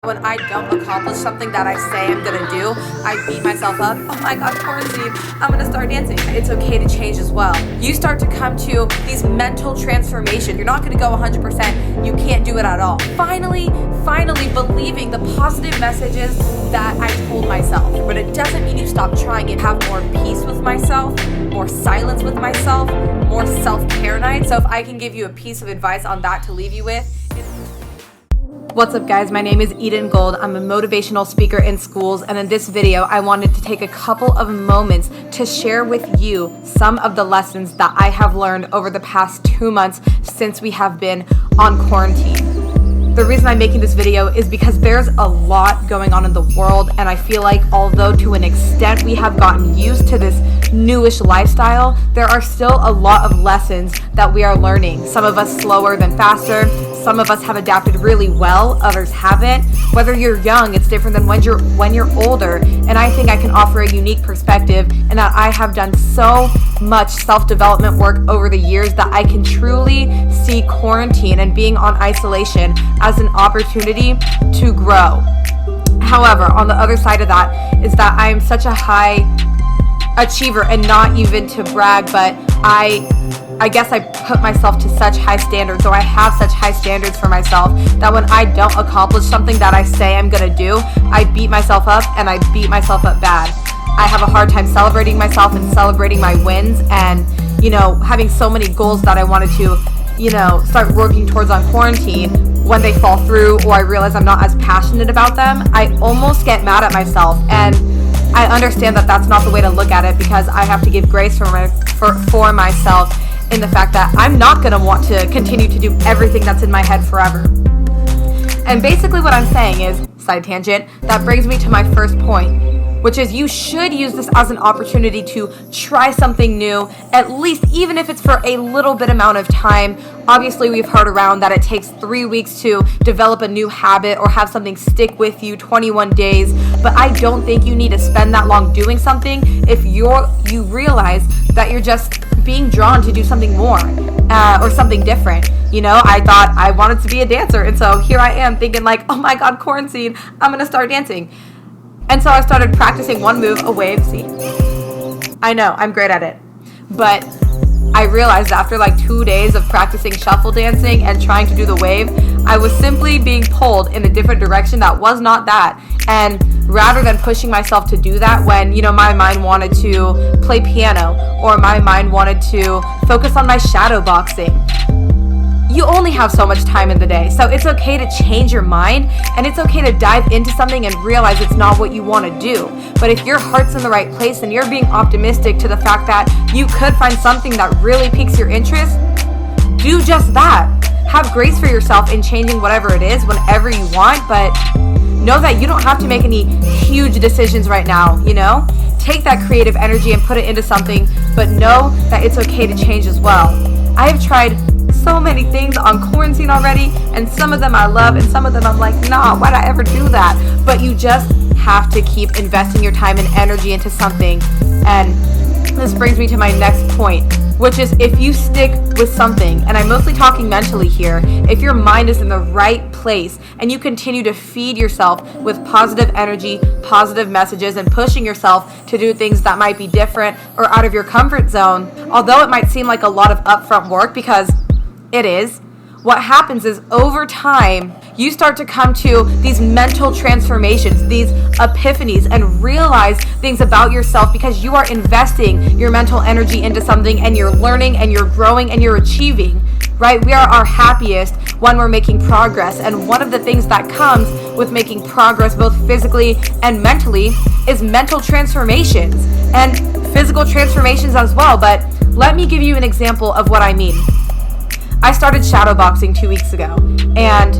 When I don't accomplish something that I say I'm gonna do, I beat myself up. Oh my God, quarantine, I'm gonna start dancing. It's okay to change as well. You start to come to these mental transformations. You're not gonna go 100%. You can't do it at all. Finally believing the positive messages that I told myself. But it doesn't mean you stop trying and have more peace with myself, more silence with myself, more self-care nights. So if I can give you a piece of advice on that to leave you with, what's up guys, my name is Eden Gold. I'm a motivational speaker in schools, and in this video I wanted to take a couple of moments to share with you some of the lessons that I have learned over the past 2 months since we have been on quarantine. The reason I'm making this video is because there's a lot going on in the world, and I feel like although to an extent we have gotten used to this newish lifestyle, there are still a lot of lessons that we are learning. Some of us slower than faster. Some of us have adapted really well, others haven't. Whether you're young, it's different than when you're older. And I think I can offer a unique perspective, and that I have done so much self-development work over the years that I can truly see quarantine and being on isolation as an opportunity to grow. However, on the other side of that is that I'm such a high achiever, and not even to brag, but I guess I put myself to such high standards, or I have such high standards for myself, that when I don't accomplish something that I say I'm gonna do, I beat myself up, and I beat myself up bad. I have a hard time celebrating myself and celebrating my wins, and having so many goals that I wanted to start working towards on quarantine. When they fall through, or I realize I'm not as passionate about them, I almost get mad at myself. And I understand that that's not the way to look at it, because I have to give grace for myself in the fact that I'm not going to want to continue to do everything that's in my head forever. And basically what I'm saying is, side tangent, that brings me to my first point, which is you should use this as an opportunity to try something new, at least even if it's for a little bit amount of time. Obviously, we've heard around that it takes 3 weeks to develop a new habit or have something stick with you, 21 days. But I don't think you need to spend that long doing something if you realize that you're just being drawn to do something more or something different. I thought I wanted to be a dancer, and so here I am thinking like, oh my God, quarantine, I'm gonna start dancing. And so I started practicing one move, a wave. See, I know, I'm great at it. But I realized after like 2 days of practicing shuffle dancing and trying to do the wave, I was simply being pulled in a different direction that was not that. And rather than pushing myself to do that when, my mind wanted to play piano, or my mind wanted to focus on my shadow boxing, you only have so much time in the day. So it's okay to change your mind, and it's okay to dive into something and realize it's not what you want to do. But if your heart's in the right place and you're being optimistic to the fact that you could find something that really piques your interest, do just that. Have grace for yourself in changing whatever it is whenever you want, but know that you don't have to make any huge decisions right now, Take that creative energy and put it into something, but know that it's okay to change as well. I have tried so many things on quarantine already, and some of them I love, and some of them I'm like, nah, why'd I ever do that? But you just have to keep investing your time and energy into something. And this brings me to my next point, which is if you stick with something, and I'm mostly talking mentally here, if your mind is in the right place and you continue to feed yourself with positive energy, positive messages, and pushing yourself to do things that might be different or out of your comfort zone, although it might seem like a lot of upfront work, because it is, what happens is over time, you start to come to these mental transformations, these epiphanies, and realize things about yourself because you are investing your mental energy into something, and you're learning and you're growing and you're achieving, right? We are our happiest when we're making progress. And one of the things that comes with making progress, both physically and mentally, is mental transformations and physical transformations as well. But let me give you an example of what I mean. I started shadow boxing 2 weeks ago, and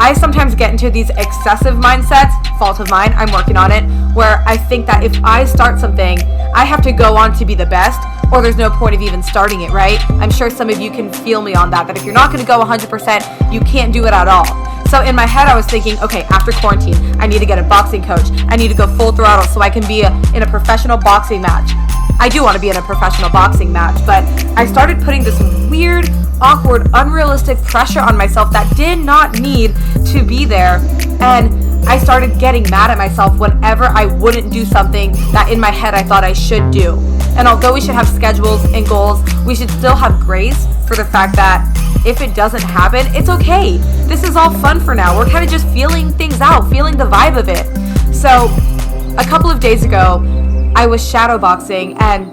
I sometimes get into these excessive mindsets, fault of mine, I'm working on it, where I think that if I start something, I have to go on to be the best, or there's no point of even starting it, right? I'm sure some of you can feel me on that if you're not going to go 100%, you can't do it at all. So in my head, I was thinking, okay, after quarantine, I need to get a boxing coach. I need to go full throttle so I can be in a professional boxing match. I do want to be in a professional boxing match, but I started putting this weird, awkward, unrealistic pressure on myself that did not need to be there. And I started getting mad at myself whenever I wouldn't do something that in my head I thought I should do. And although we should have schedules and goals, we should still have grace for the fact that if it doesn't happen, it's okay. This is all fun for now. We're kind of just feeling things out, feeling the vibe of it. So a couple of days ago, I was shadowboxing and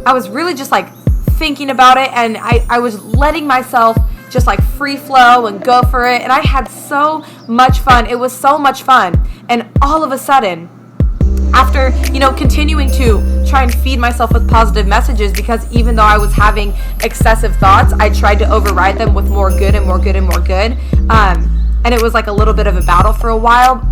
I was really just like thinking about it, and I was letting myself just like free flow and go for it, and I had so much fun. It was so much fun. And all of a sudden, after, continuing to try and feed myself with positive messages, because even though I was having excessive thoughts, I tried to override them with more good and more good and more good. And it was like a little bit of a battle for a while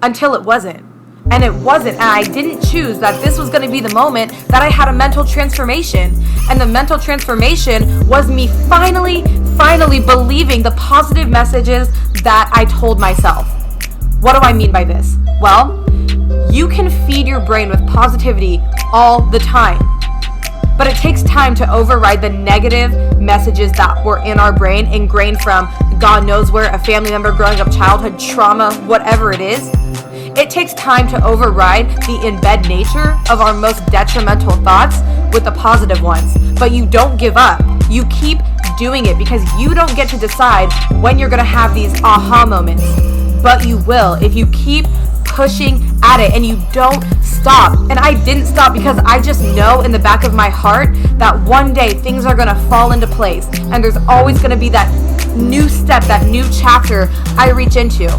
until it wasn't. And it wasn't, and I didn't choose that this was going to be the moment that I had a mental transformation. And the mental transformation was me finally believing the positive messages that I told myself. What do I mean by this? Well, you can feed your brain with positivity all the time, but it takes time to override the negative messages that were in our brain, ingrained from God knows where, a family member, growing up, childhood trauma, whatever it is. It takes time to override the in-bed nature of our most detrimental thoughts with the positive ones. But you don't give up. You keep doing it, because you don't get to decide when you're going to have these aha moments. But you will if you keep pushing at it and you don't stop. And I didn't stop because I just know in the back of my heart that one day things are going to fall into place. And there's always going to be that new step, that new chapter I reach into.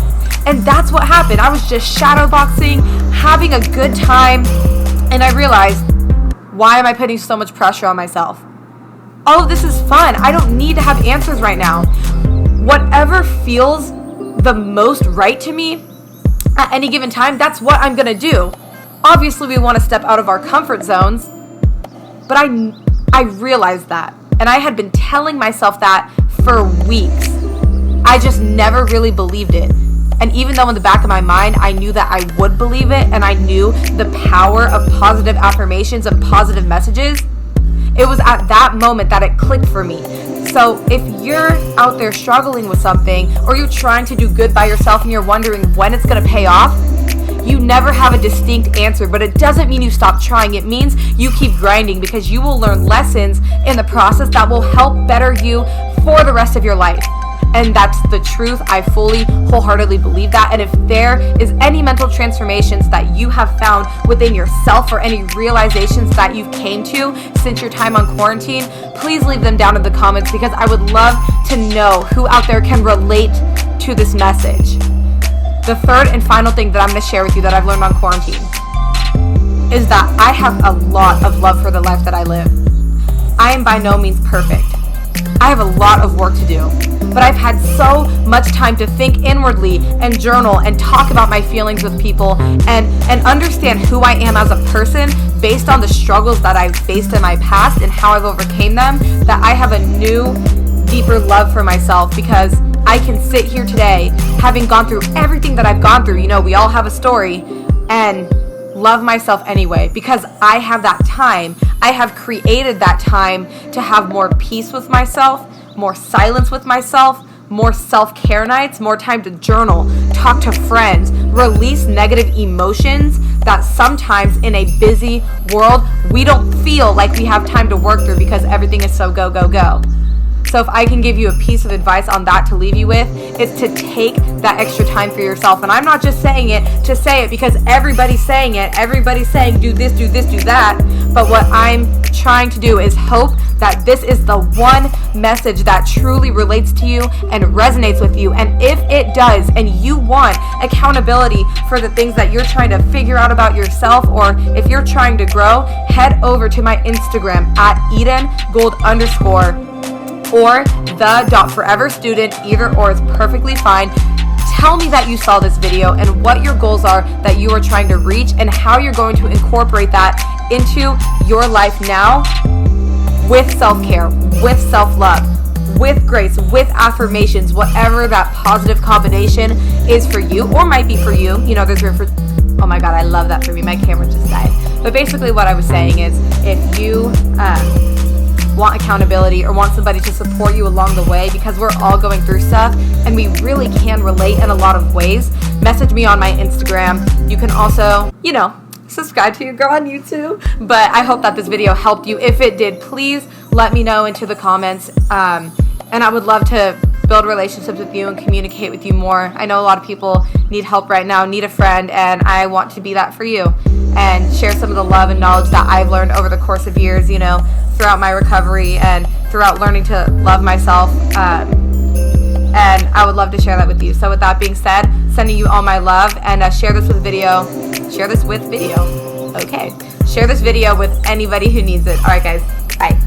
And that's what happened. I was just shadowboxing, having a good time, and I realized, why am I putting so much pressure on myself? All of this is fun. I don't need to have answers right now. Whatever feels the most right to me at any given time, that's what I'm going to do. Obviously, we want to step out of our comfort zones, but I realized that, and I had been telling myself that for weeks. I just never really believed it. And even though in the back of my mind, I knew that I would believe it, and I knew the power of positive affirmations and positive messages, it was at that moment that it clicked for me. So if you're out there struggling with something, or you're trying to do good by yourself and you're wondering when it's going to pay off, you never have a distinct answer, but it doesn't mean you stop trying. It means you keep grinding, because you will learn lessons in the process that will help better you for the rest of your life. And that's the truth. I fully, wholeheartedly believe that. And if there is any mental transformations that you have found within yourself, or any realizations that you've came to since your time on quarantine, please leave them down in the comments, because I would love to know who out there can relate to this message. The third and final thing that I'm going to share with you that I've learned on quarantine is that I have a lot of love for the life that I live. I am by no means perfect. I have a lot of work to do, but I've had so much time to think inwardly and journal and talk about my feelings with people and understand who I am as a person based on the struggles that I've faced in my past and how I've overcame them, that I have a new, deeper love for myself, because I can sit here today having gone through everything that I've gone through. We all have a story, and love myself anyway, because I have that time. I have created that time to have more peace with myself, more silence with myself, more self-care nights, more time to journal, talk to friends, release negative emotions that sometimes in a busy world we don't feel like we have time to work through, because everything is so go, go, go. So if I can give you a piece of advice on that to leave you with, it's to take that extra time for yourself. And I'm not just saying it to say it because everybody's saying it. Everybody's saying do this, do this, do that. But what I'm trying to do is hope that this is the one message that truly relates to you and resonates with you. And if it does, and you want accountability for the things that you're trying to figure out about yourself, or if you're trying to grow, head over to my Instagram at EdenGold_ or the.foreverstudent. Either or is perfectly fine. Tell me that you saw this video and what your goals are that you are trying to reach, and how you're going to incorporate that into your life now, with self-care, with self-love, with grace, with affirmations, whatever that positive combination is for you or might be for you. You know, there's room for, oh my God, I love that for me. My camera just died. But basically what I was saying is, if you want accountability or want somebody to support you along the way, because we're all going through stuff and we really can relate in a lot of ways, message me on my Instagram. You can also, you know, subscribe to your girl on YouTube. But I hope that this video helped you. If it did, please let me know into the comments. And I would love to build relationships with you and communicate with you more. I know a lot of people need help right now, need a friend, and I want to be that for you and share some of the love and knowledge that I've learned over the course of years, you know, throughout my recovery and throughout learning to love myself. And I would love to share that with you. So with that being said, sending you all my love, and share this with video. Okay. Share this video with anybody who needs it. All right, guys. Bye.